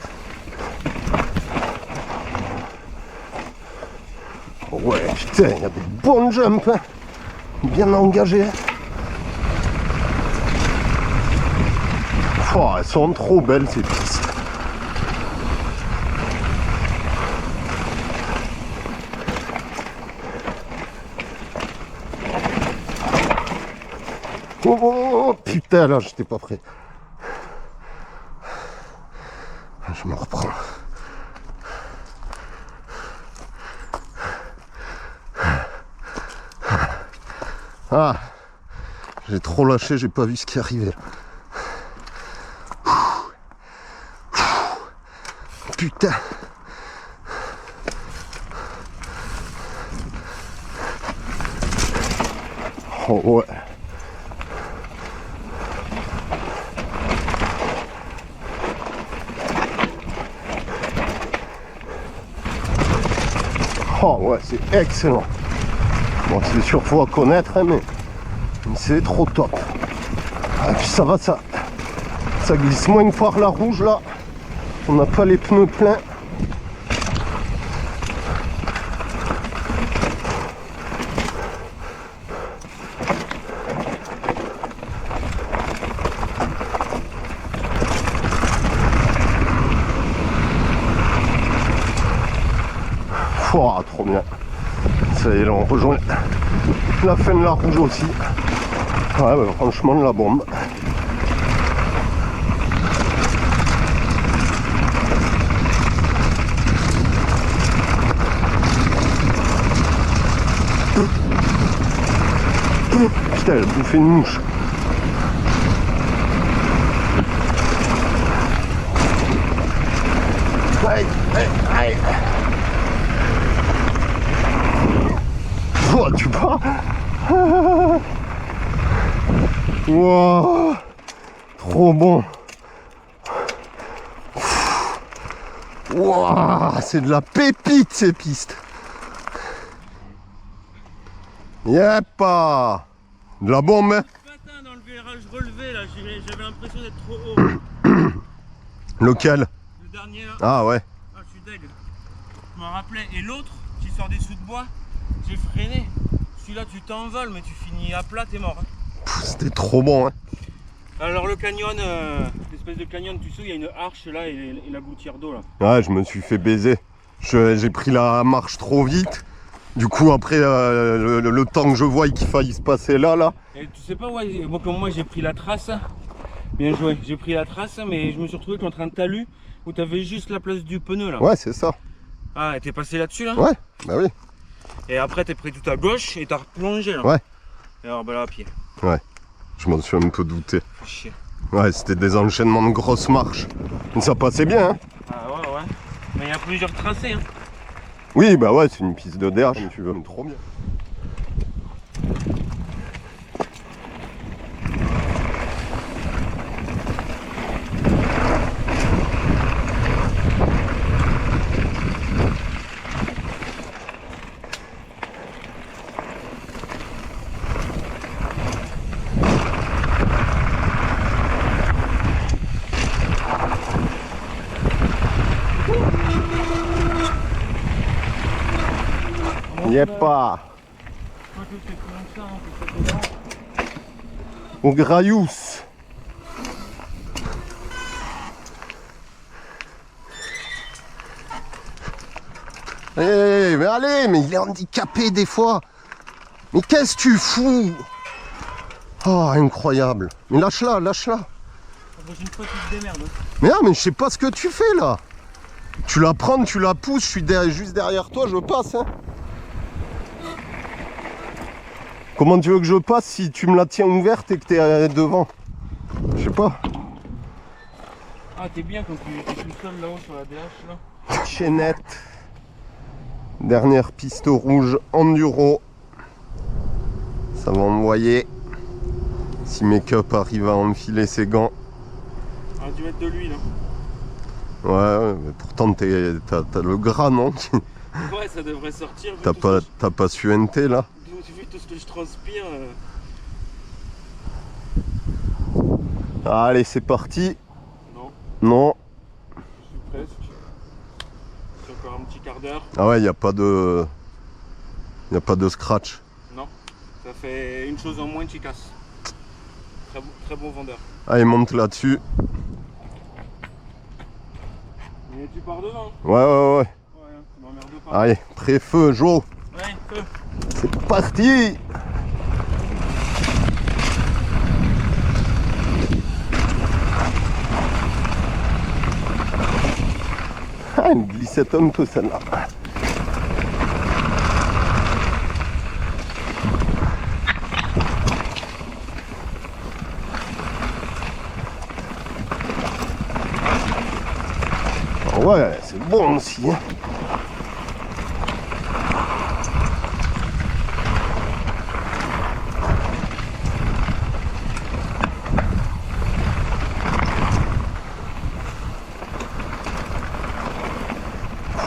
Ouais, putain, il y a des bons jumps, hein. Bien engagés. Oh, elles sont trop belles ces pistes. Oh putain, là j'étais pas prêt. Je me reprends. Ah, j'ai trop lâché, j'ai pas vu ce qui arrivait. Putain. Oh ouais. Oh ouais, c'est excellent. Bon, c'est sûr, faut connaître, hein, mais c'est trop top. Et puis ça va, ça glisse moins que par la rouge là. On n'a pas les pneus pleins. Oh, trop bien. Ça y est, là, on rejoint la fin de la rouge aussi. Ouais, bah, franchement, la bombe. Putain, elle a bouffé une mouche. Aïe, aïe, aïe. Oh, tu vois. Wow, trop bon. Wow, c'est de la pépite ces pistes. Yeppa. De la bombe, hein. Ce matin dans le virage relevé là, j'avais l'impression d'être trop haut. Lequel? Le dernier là. Ah ouais. Ah, je suis deg. Je m'en rappelais. Et l'autre qui sort des sous de bois, j'ai freiné. Celui-là tu t'envoles mais tu finis à plat, t'es mort. Hein. C'était trop bon, hein. Alors le canyon, l'espèce de canyon, tu sais, il y a une arche là et la gouttière d'eau là. Ouais, je me suis fait baiser. J'ai pris la marche trop vite. Du coup, après, le temps que je vois qu'il faille se passer là. Et tu sais pas, ouais, bon, comme moi j'ai pris la trace. Bien joué, j'ai pris la trace, mais je me suis retrouvé contre un talus où tu avais juste la place du pneu là. Ouais, c'est ça. Ah, et t'es passé là-dessus là? Ouais, bah oui. Et après t'es pris tout à gauche et t'as replongé là. Ouais. Et alors bah là à pied. Ouais, je m'en suis un peu douté. Fais chier. Ouais, c'était des enchaînements de grosses marches. Mais ça passait bien, hein. Ah ouais, ouais. Mais il y a plusieurs tracés. Hein. Oui, bah ouais, c'est une piste de DH, si tu veux. Trop bien. Yeppa. Au Graillous. Mais allez, mais il est handicapé des fois. Mais qu'est-ce que tu fous? Oh, incroyable. Mais lâche-la, lâche-la. prochaine fois, tu te démerdes. Hein. Mais non, mais je sais pas ce que tu fais là. Tu la prends, tu la pousses, je suis juste derrière toi, je passe. Hein. Comment tu veux que je passe si tu me la tiens ouverte et que t'es devant? Je sais pas. Ah, t'es bien quand tu es tout seul là-haut sur la DH là. Chaînette. Dernière piste rouge enduro. Ça va envoyer. Si Make-up arrive à enfiler ses gants. On a dû mettre de l'huile. Hein. Ouais, mais pourtant t'as le gras, non? Ouais, ça devrait sortir. T'as pas suinté là? Vu tout ce que je transpire. Allez, c'est parti. Non, Non. je suis presque. C'est encore un petit quart d'heure. Ah ouais, y a pas de scratch. Non, ça fait une chose en moins, tu casses. Très bon vendeur. Allez, monte là-dessus. Mais tu pars devant. Ouais, ouais, ouais. Ouais, tu m'emmerdes pas. Allez, pré-feu, Jo. Ouais, feu. C'est parti. Ah, une glissette un peu celle-là. Ouais, c'est bon aussi. Hein.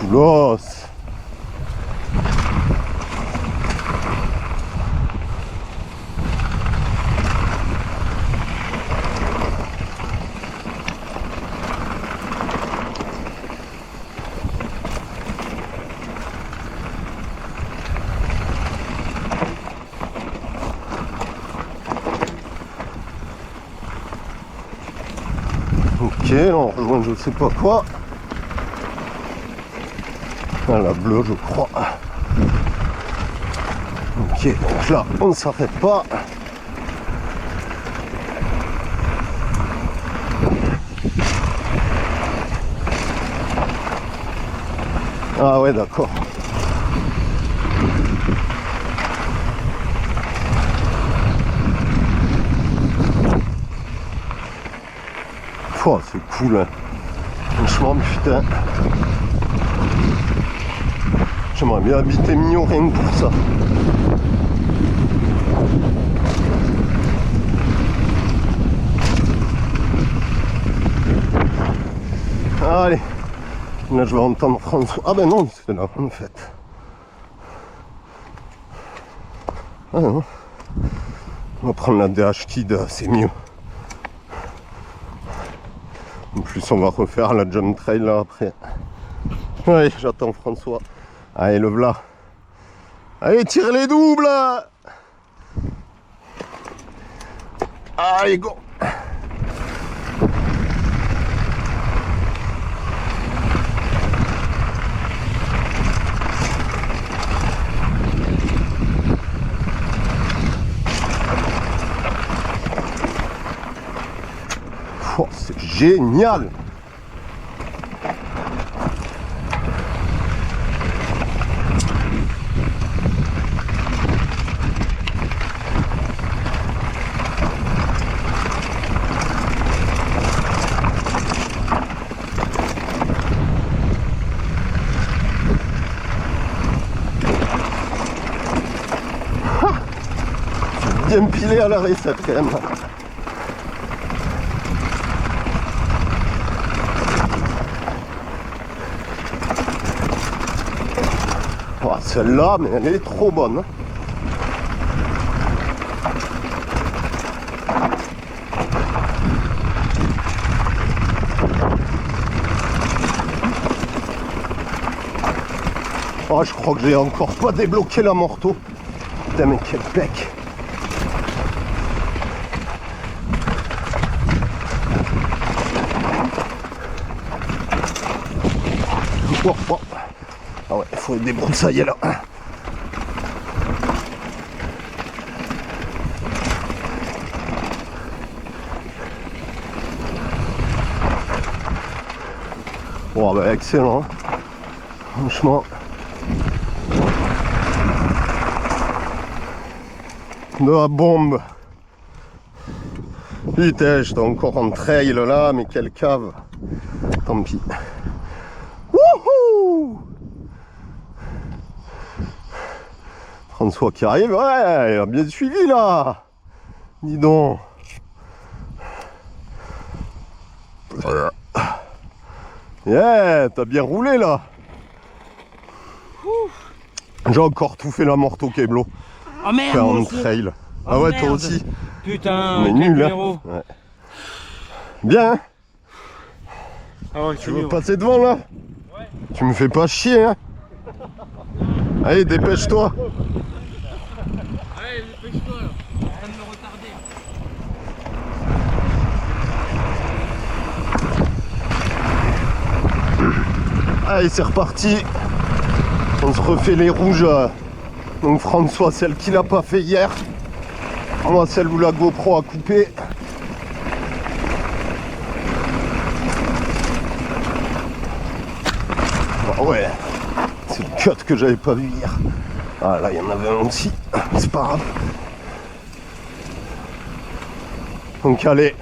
Poulos. Ok, là on rejoint je sais pas quoi. Ah, la bleue je crois. Ok, donc là on ne s'arrête pas. Ah ouais d'accord. Oh, c'est cool, hein. Franchement, putain. J'aimerais bien habiter Millau rien que pour ça. Allez, là je vais entendre François. Ah ben non, c'est là en fait. Ah non. On va prendre la DH Kid, c'est mieux. En plus, on va refaire la jump trail là après. Ouais, j'attends François. Allez, le v'là. Allez, tire les doubles. Allez, go. Oh, c'est génial. Bien pilé à la recette quand même. Oh, celle-là, mais elle est trop bonne. Hein. Oh, je crois que j'ai encore pas débloqué la morteau. Putain, mais quel bec. Oh, oh. Ah ouais, il faut débroussailler là. Bon, bah, excellent. Franchement. De la bombe. Putain, j'étais encore en trail là, mais quelle cave. Tant pis. Wouhou! François qui arrive, ouais, il a bien suivi là. Dis donc. Yeah, t'as bien roulé là. J'ai encore tout fait la morte au Keblo. Oh merde, Faire moi un aussi. trail. Oh, Ah ouais, merde. toi aussi. Putain, Mais quel nul, hein. numéro. Ouais. Bien, hein. Ah ouais, Tu veux passer devant là? Ouais. Tu me fais pas chier, hein. Allez, dépêche-toi. Allez, dépêche-toi là. Arrête de me retarder. Allez, c'est reparti. On se refait les rouges. Donc François, celle qu'il a pas fait hier. Moi, celle où la GoPro a coupé. Ah ouais, c'est le cut que j'avais pas vu hier. Ah là, il y en avait un aussi. C'est pas grave. Donc allez,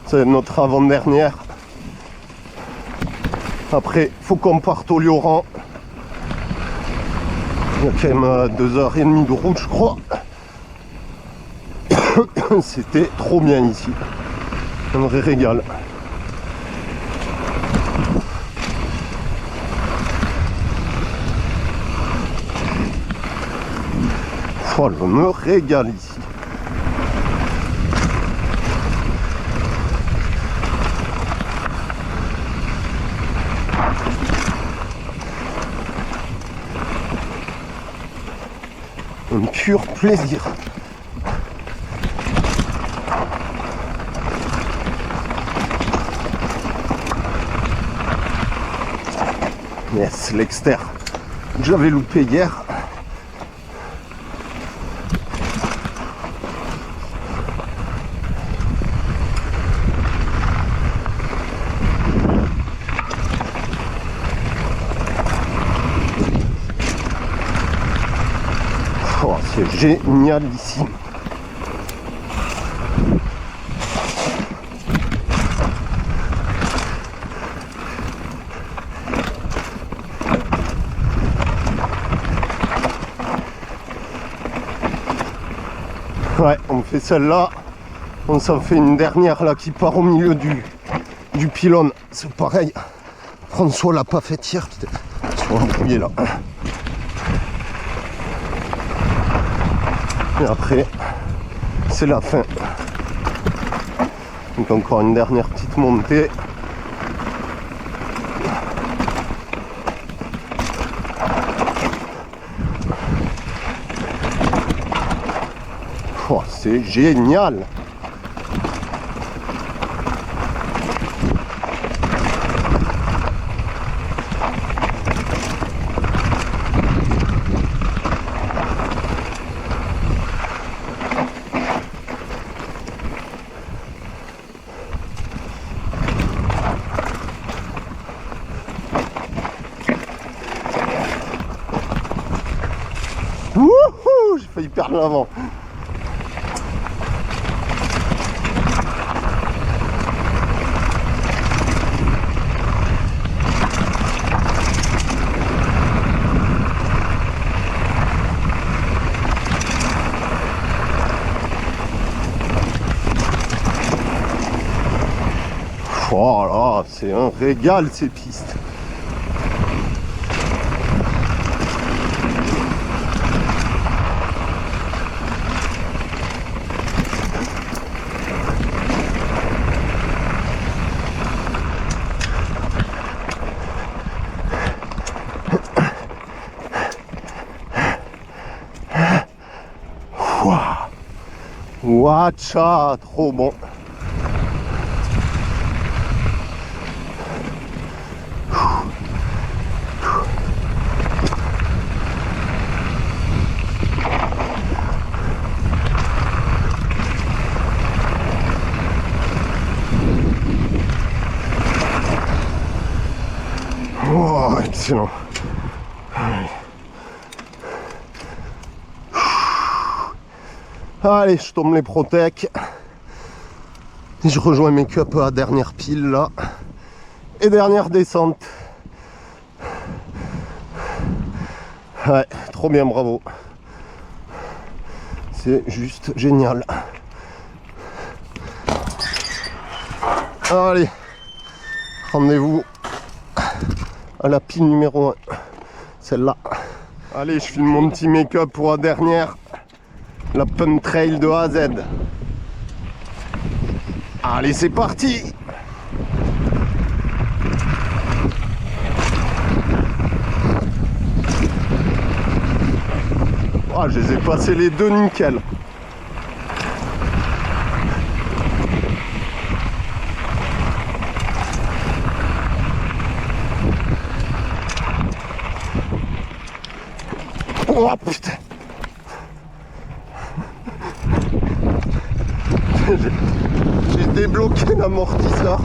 c'est notre avant-dernière. Après, faut qu'on parte au Lioran. Il y a quand même 2h30 de route, je crois. C'était trop bien ici. Un vrai régal. Oh, je me régale ici. Un pur plaisir. Yes, l'exter. J'avais loupé hier. Oh, c'est génial ici. Ouais, on fait celle-là. On s'en fait une dernière là qui part au milieu du pylône. C'est pareil. François l'a pas fait hier. Ils sont embrouillés là. Et après, c'est la fin. Donc encore une dernière petite montée. Oh, c'est génial. Wouhou, j'ai failli perdre l'avant. Oh là, c'est un régal ces pistes. Watcha, trop bon. excellent. Allez, je tombe les protèques. Je rejoins mes cups à dernière pile là. Et dernière descente. Ouais, trop bien, bravo. C'est juste génial. Allez, rendez-vous à la pile numéro 1. Celle-là. Allez, je filme mon petit make-up pour la dernière. La Pump Trail de A à Z. Allez, c'est parti! Ah, je les ai passés les deux nickel. Oh putain! J'ai débloqué l'amortisseur.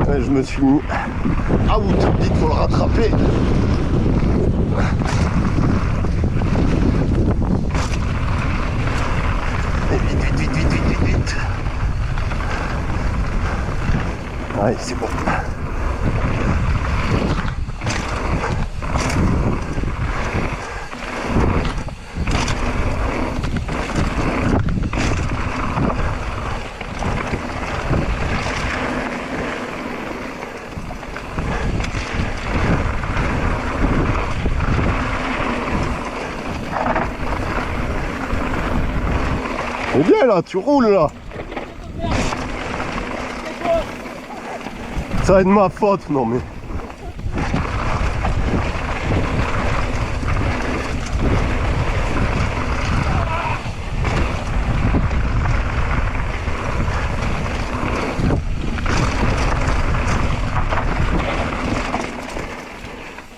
Et je me suis mis out. Vite, faut le rattraper. Et vite. Allez, c'est bon. C'est bien là, tu roules là. Ça va être ma faute, non mais.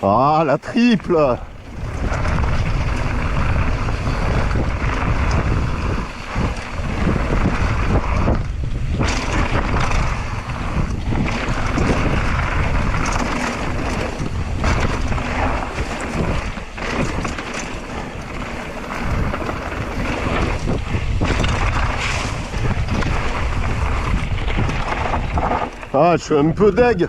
Ah, la triple. Ah, je suis un peu deg.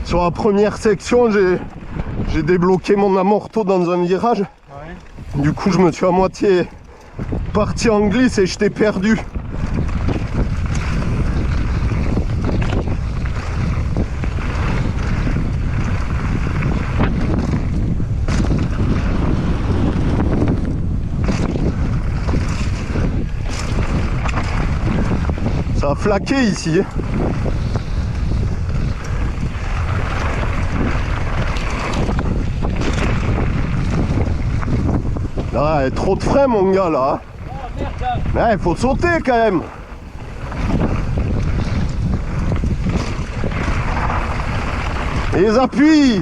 Sur la première section, j'ai débloqué mon amorto dans un virage. Ouais. Du coup, je me suis à moitié parti en glisse et je t'ai perdu. Ça a flaqué ici. Ah, trop de frein mon gars là. Ouais, il faut sauter quand même. Et les appuis.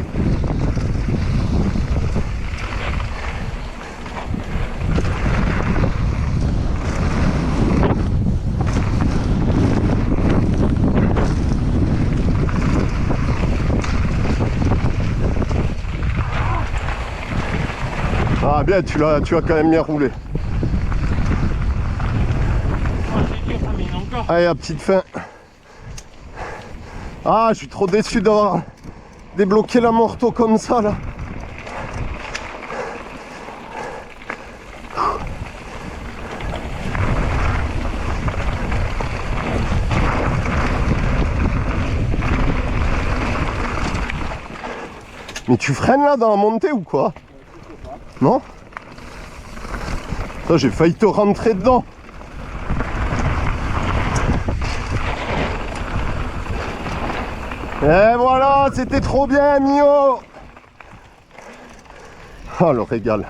Ah bien, tu as quand même bien roulé. Allez, la petite fin. Ah, je suis trop déçu d'avoir débloqué l'amorto comme ça là. Mais tu freines là dans la montée ou quoi? Non? Ça, j'ai failli te rentrer dedans. Et voilà, c'était trop bien, Mio. Oh, le régal.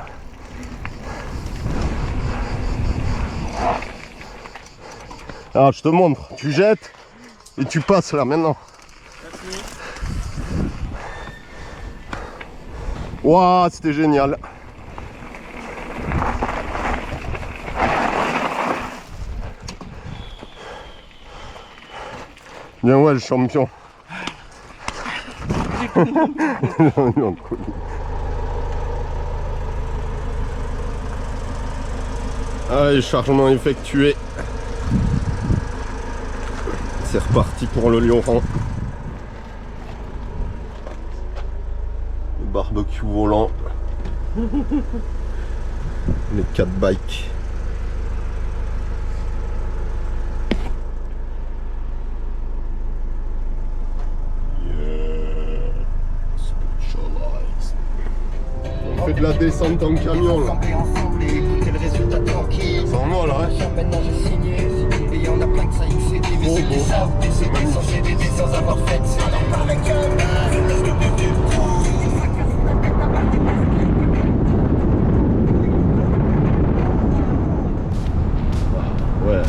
Alors, je te montre. Tu jettes et tu passes là maintenant. Waouh, c'était génial. Bien ouais, le champion. J'ai Non, cool. Allez, chargement effectué. C'est reparti pour le Lioran. Le barbecue volant. Les 4 bikes. On fait de la descente en camion là. Ça en va là, hein. Maintenant j'ai signé, et y'en a plein que ça excédé, mais ceux qui savent décéder sans CDD, sans avoir fait de CD. Ouais,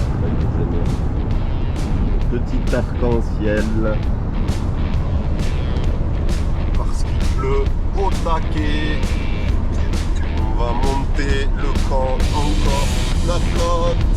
petit arc-en-ciel. Parce qu'il pleut au taquet. On va monter le camp encore la côte.